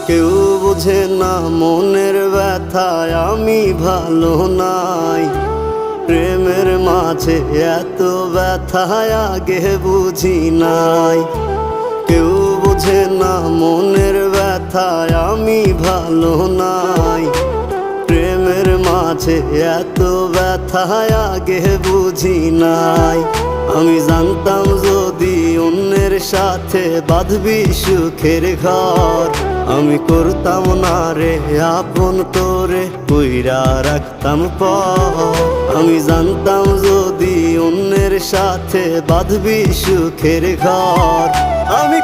কেউ বোঝে না মনের ব্যথায় আমি ভালো নাই। প্রেমের মাঝে এত ব্যথায় আগে বুঝি নাই। কেউ বোঝে না মনের ব্যথায় আমি ভালো নাই। প্রেমের মাঝে এত ব্যথায় আগে বুঝি নাই। আমি জানতাম যদি অন্যের সাথে বাঁধবি সুখের ঘর, আমি করতাম না রে আপন তোরে কইরা রাখতাম পর। আমি জানতাম যদি অন্যের সাথে বাঁধবি সুখের ঘর, আমি